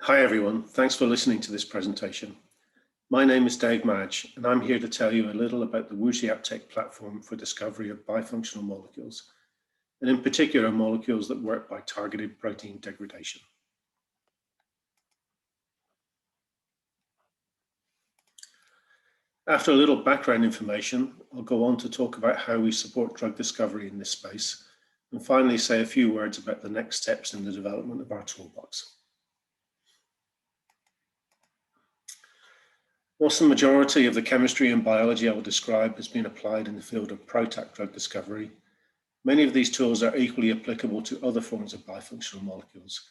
Hi everyone, thanks for listening to this presentation. My name is Madge, and I'm here to tell you a little about the PROTAC platform for discovery of bifunctional molecules, and in particular molecules that work by targeted protein degradation. After a little background information, I'll go on to talk about how we support drug discovery in this space, and finally say a few words about the next steps in the development of our toolbox. Whilst the majority of the chemistry and biology I will describe has been applied in the field of PROTAC drug discovery, many of these tools are equally applicable to other forms of bifunctional molecules,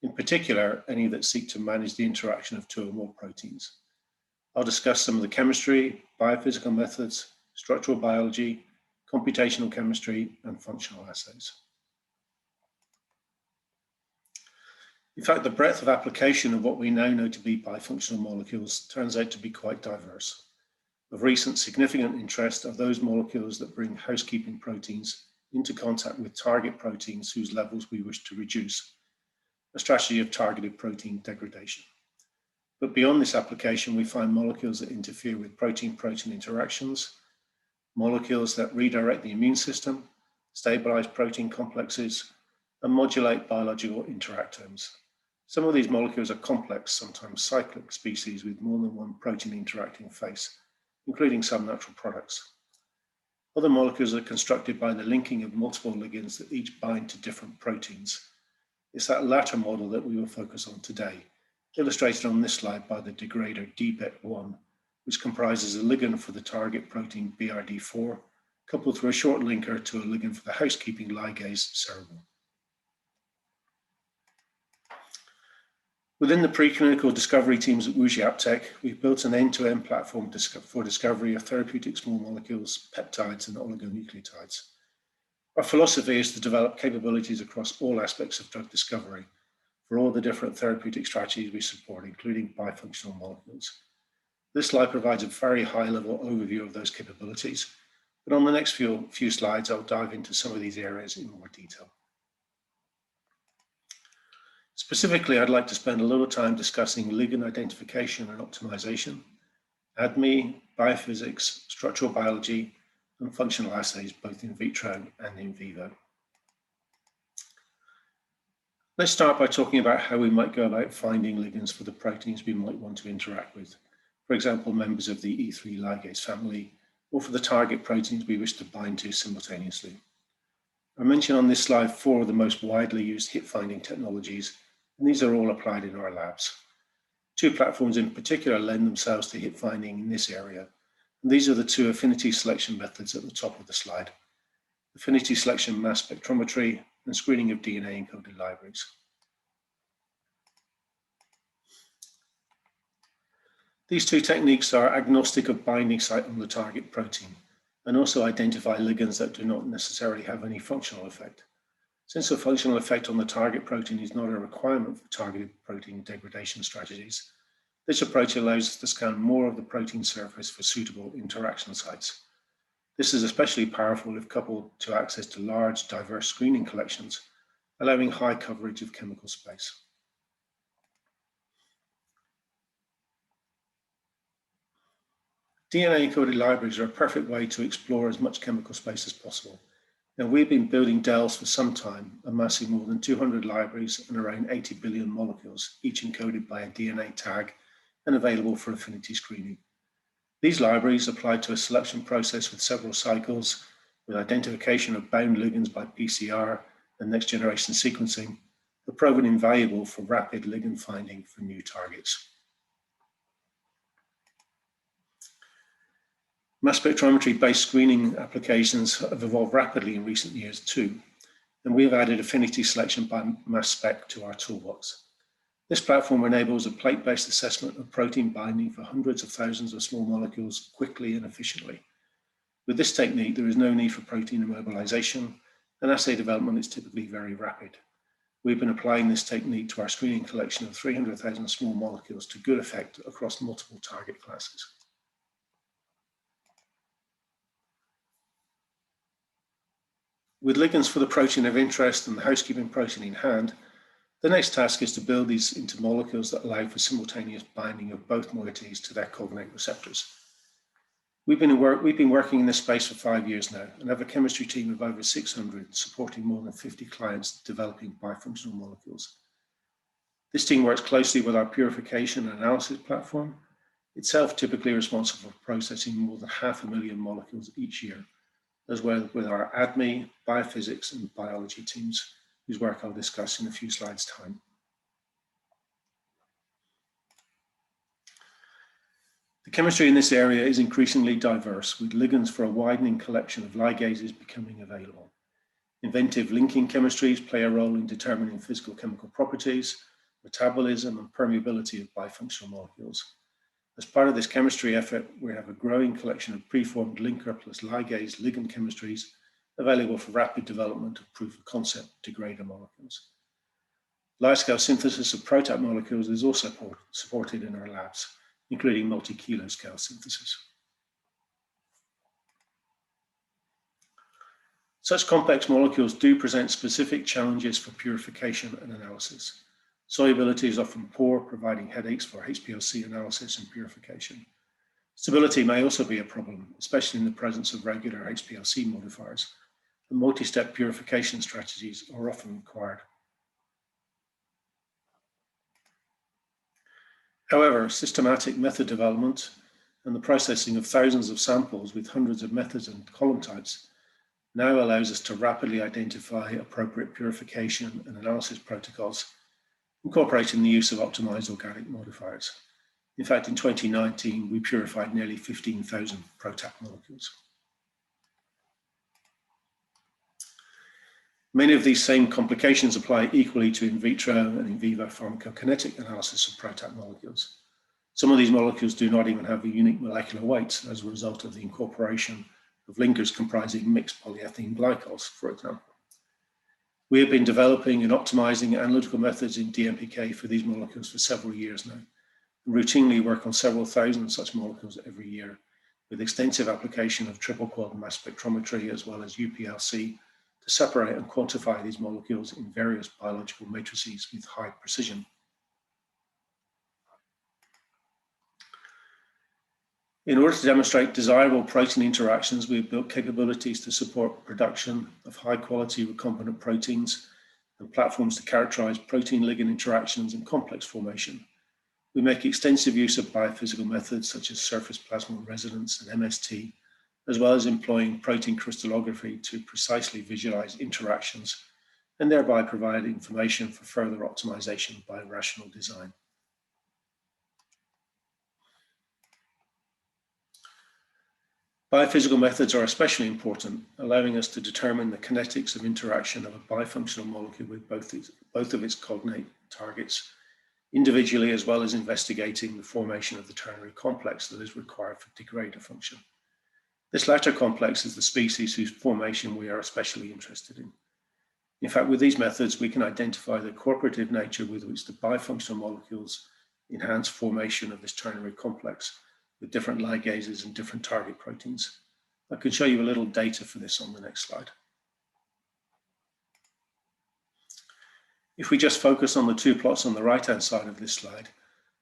in particular, any that seek to manage the interaction of two or more proteins. I'll discuss some of the chemistry, biophysical methods, structural biology, computational chemistry, and functional assays. In fact, the breadth of application of what we now know to be bifunctional molecules turns out to be quite diverse. Of recent significant interest are those molecules that bring housekeeping proteins into contact with target proteins whose levels we wish to reduce, a strategy of targeted protein degradation. But beyond this application, we find molecules that interfere with protein-protein interactions, molecules that redirect the immune system, stabilize protein complexes, and modulate biological interactomes. Some of these molecules are complex, sometimes cyclic species with more than one protein interacting face, including some natural products. Other molecules are constructed by the linking of multiple ligands that each bind to different proteins. It's that latter model that we will focus on today, illustrated on this slide by the degrader DPEC1, which comprises a ligand for the target protein BRD4, coupled through a short linker to a ligand for the housekeeping ligase cereblon. Within the preclinical discovery teams at PROTAC, we've built an end-to-end platform for discovery of therapeutic small molecules, peptides, and oligonucleotides. Our philosophy is to develop capabilities across all aspects of drug discovery for all the different therapeutic strategies we support, including bifunctional molecules. This slide provides a very high-level overview of those capabilities, but on the next few slides, I'll dive into some of these areas in more detail. Specifically, I'd like to spend a little time discussing ligand identification and optimization, ADME, biophysics, structural biology, and functional assays, both in vitro and in vivo. Let's start by talking about how we might go about finding ligands for the proteins we might want to interact with. For example, members of the E3 ligase family, or for the target proteins we wish to bind to simultaneously. I mention on this slide 4 of the most widely used hit finding technologies, and these are all applied in our labs. 2 platforms in particular lend themselves to hit finding in this area, and these are the 2 affinity selection methods at the top of the slide: affinity selection mass spectrometry and screening of DNA encoded libraries. These 2 techniques are agnostic of binding site on the target protein and also identify ligands that do not necessarily have any functional effect. Since a functional effect on the target protein is not a requirement for targeted protein degradation strategies, this approach allows us to scan more of the protein surface for suitable interaction sites. This is especially powerful if coupled to access to large, diverse screening collections, allowing high coverage of chemical space. DNA-encoded libraries are a perfect way to explore as much chemical space as possible. And we've been building DELs for some time, amassing more than 200 libraries and around 80 billion molecules, each encoded by a DNA tag and available for affinity screening. These libraries, applied to a selection process with several cycles, with identification of bound ligands by PCR and next generation sequencing, have proven invaluable for rapid ligand finding for new targets. Mass spectrometry-based screening applications have evolved rapidly in recent years too, and we have added affinity selection by mass spec to our toolbox. This platform enables a plate-based assessment of protein binding for hundreds of thousands of small molecules quickly and efficiently. With this technique, there is no need for protein immobilization, and assay development is typically very rapid. We've been applying this technique to our screening collection of 300,000 small molecules to good effect across multiple target classes. With ligands for the protein of interest and the housekeeping protein in hand, The next task is to build these into molecules that allow for simultaneous binding of both moieties to their cognate receptors. We've been working in this space for 5 years now and have a chemistry team of over 600 supporting more than 50 clients developing bifunctional molecules. This team works closely with our purification and analysis platform, itself typically responsible for processing more than 500,000 molecules each year, as well as with our ADME, biophysics and biology teams, whose work I'll discuss in a few slides' time. The chemistry in this area is increasingly diverse, with ligands for a widening collection of ligases becoming available. Inventive linking chemistries play a role in determining physical chemical properties, metabolism and permeability of bifunctional molecules. As part of this chemistry effort, we have a growing collection of preformed linker plus ligase ligand chemistries available for rapid development of proof of concept degrader molecules. Large-scale synthesis of PROTAC molecules is also supported in our labs, including multi-kilo scale synthesis. Such complex molecules do present specific challenges for purification and analysis. Solubility is often poor, providing headaches for HPLC analysis and purification. Stability may also be a problem, especially in the presence of regular HPLC modifiers, and multi-step purification strategies are often required. However, systematic method development and the processing of thousands of samples with hundreds of methods and column types now allows us to rapidly identify appropriate purification and analysis protocols, incorporating the use of optimized organic modifiers. In fact, in 2019, we purified nearly 15,000 PROTAC molecules. Many of these same complications apply equally to in vitro and in vivo pharmacokinetic analysis of PROTAC molecules. Some of these molecules do not even have a unique molecular weight as a result of the incorporation of linkers comprising mixed polyethylene glycols, for example. We have been developing and optimizing analytical methods in DMPK for these molecules for several years now, and routinely work on several thousand such molecules every year, with extensive application of triple quad mass spectrometry as well as UPLC to separate and quantify these molecules in various biological matrices with high precision. In order to demonstrate desirable protein interactions, we have built capabilities to support production of high-quality recombinant proteins and platforms to characterize protein-ligand interactions and complex formation. We make extensive use of biophysical methods such as surface plasmon resonance and MST, as well as employing protein crystallography to precisely visualize interactions and thereby provide information for further optimization by rational design. Biophysical methods are especially important, allowing us to determine the kinetics of interaction of a bifunctional molecule with both of its cognate targets individually, as well as investigating the formation of the ternary complex that is required for degrader function. This latter complex is the species whose formation we are especially interested in. In fact, with these methods, we can identify the cooperative nature with which the bifunctional molecules enhance formation of this ternary complex with different ligases and different target proteins. I can show you a little data for this on the next slide. If we just focus on the two plots on the right-hand side of this slide,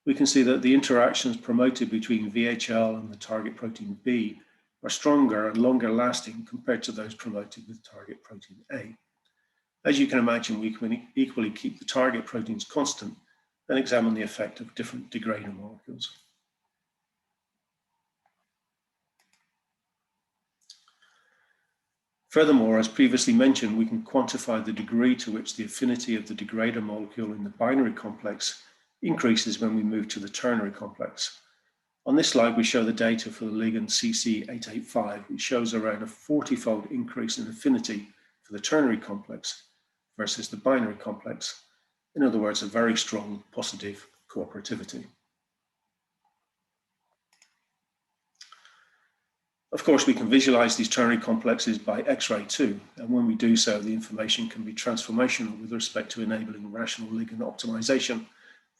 we can see that the interactions promoted between VHL and the target protein B are stronger and longer lasting compared to those promoted with target protein A. As you can imagine, we can equally keep the target proteins constant and examine the effect of different degrader molecules. Furthermore, as previously mentioned, we can quantify the degree to which the affinity of the degrader molecule in the binary complex increases when we move to the ternary complex. On this slide, we show the data for the ligand CC885, which shows around a 40-fold increase in affinity for the ternary complex versus the binary complex. In other words, a very strong positive cooperativity. Of course, we can visualize these ternary complexes by X-ray too, and when we do so, the information can be transformational with respect to enabling rational ligand optimization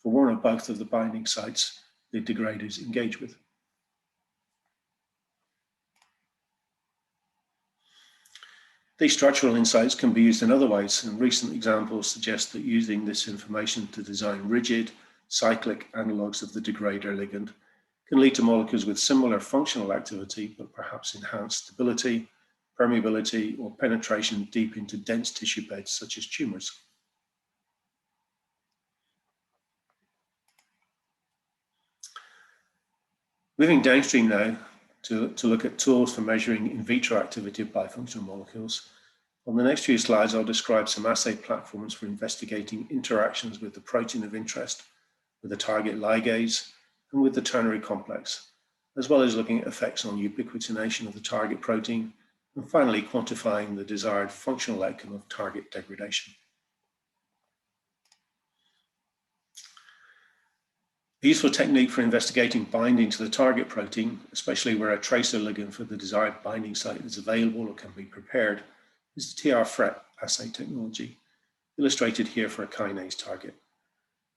for one or both of the binding sites the degraders engage with. These structural insights can be used in other ways, and recent examples suggest that using this information to design rigid, cyclic analogues of the degrader ligand can lead to molecules with similar functional activity, but perhaps enhanced stability, permeability, or penetration deep into dense tissue beds such as tumors. Moving downstream now to look at tools for measuring in vitro activity of bifunctional molecules. On the next few slides, I'll describe some assay platforms for investigating interactions with the protein of interest, with the target ligase, and with the ternary complex, as well as looking at effects on ubiquitination of the target protein, and finally quantifying the desired functional outcome of target degradation. A useful technique for investigating binding to the target protein, especially where a tracer ligand for the desired binding site is available or can be prepared, is the TR-FRET assay technology, illustrated here for a kinase target.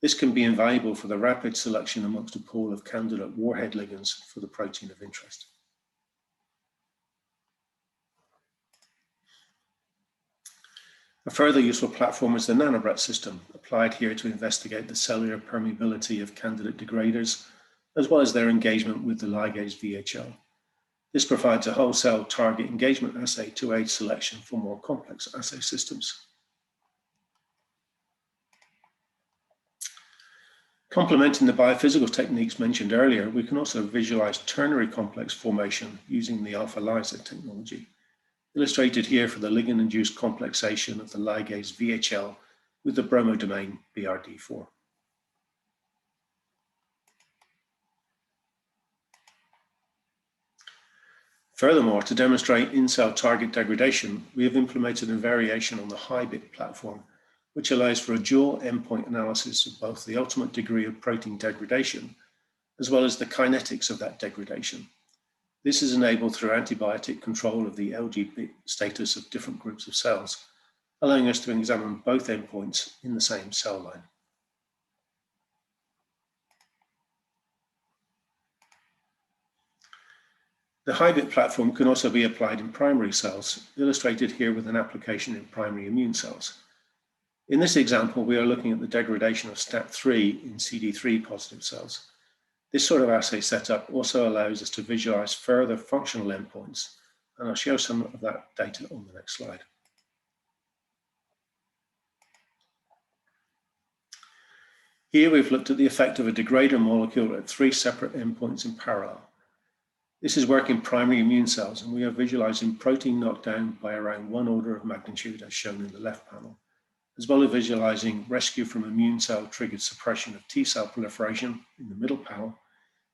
This can be invaluable for the rapid selection amongst a pool of candidate warhead ligands for the protein of interest. A further useful platform is the nanobret system, applied here to investigate the cellular permeability of candidate degraders, as well as their engagement with the ligase VHL. This provides a whole cell target engagement assay to aid selection for more complex assay systems. Complementing the biophysical techniques mentioned earlier, we can also visualize ternary complex formation using the alpha lysa technology, illustrated here for the ligand-induced complexation of the ligase VHL with the bromodomain BRD4. Furthermore, to demonstrate in-cell target degradation, we have implemented a variation on the HIBIT platform, which allows for a dual endpoint analysis of both the ultimate degree of protein degradation, as well as the kinetics of that degradation. This is enabled through antibiotic control of the LGB status of different groups of cells, allowing us to examine both endpoints in the same cell line. The HIBIT platform can also be applied in primary cells, illustrated here with an application in primary immune cells. In this example, we are looking at the degradation of STAT3 in CD3 positive cells. This sort of assay setup also allows us to visualize further functional endpoints, and I'll show some of that data on the next slide. Here we've looked at the effect of a degrader molecule at 3 separate endpoints in parallel. This is work in primary immune cells, and we are visualizing protein knockdown by around 1 order of magnitude, as shown in the left panel, as well as visualizing rescue from immune cell triggered suppression of T cell proliferation in the middle panel,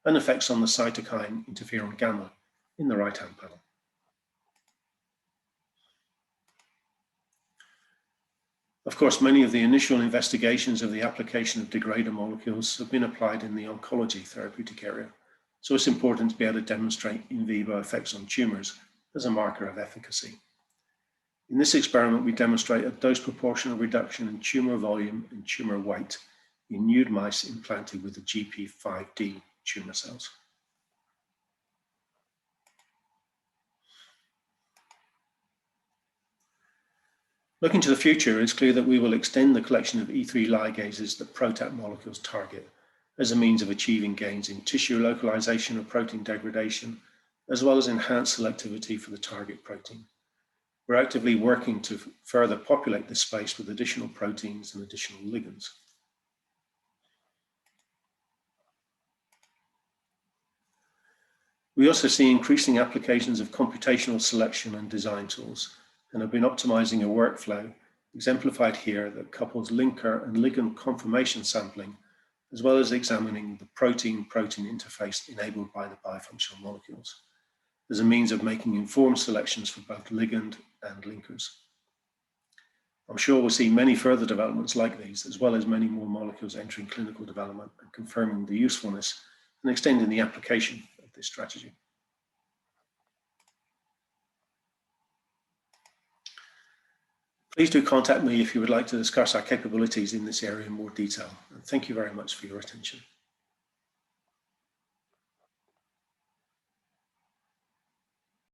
and effects on the cytokine interferon gamma in the right-hand panel. Of course, many of the initial investigations of the application of degrader molecules have been applied in the oncology therapeutic area, so it's important to be able to demonstrate in vivo effects on tumors as a marker of efficacy. In this experiment, we demonstrate a dose proportional reduction in tumor volume and tumor weight in nude mice implanted with the GP5D tumor cells. Looking to the future, it's clear that we will extend the collection of E3 ligases that PROTAC molecules target as a means of achieving gains in tissue localization of protein degradation, as well as enhanced selectivity for the target protein. We're actively working to further populate this space with additional proteins and additional ligands. We also see increasing applications of computational selection and design tools, and have been optimizing a workflow exemplified here that couples linker and ligand conformation sampling, as well as examining the protein-protein interface enabled by the bifunctional molecules, as a means of making informed selections for both ligand and linkers. I'm sure we'll see many further developments like these, as well as many more molecules entering clinical development and confirming the usefulness and extending the application of this strategy. Please do contact me if you would like to discuss our capabilities in this area in more detail. And thank you very much for your attention.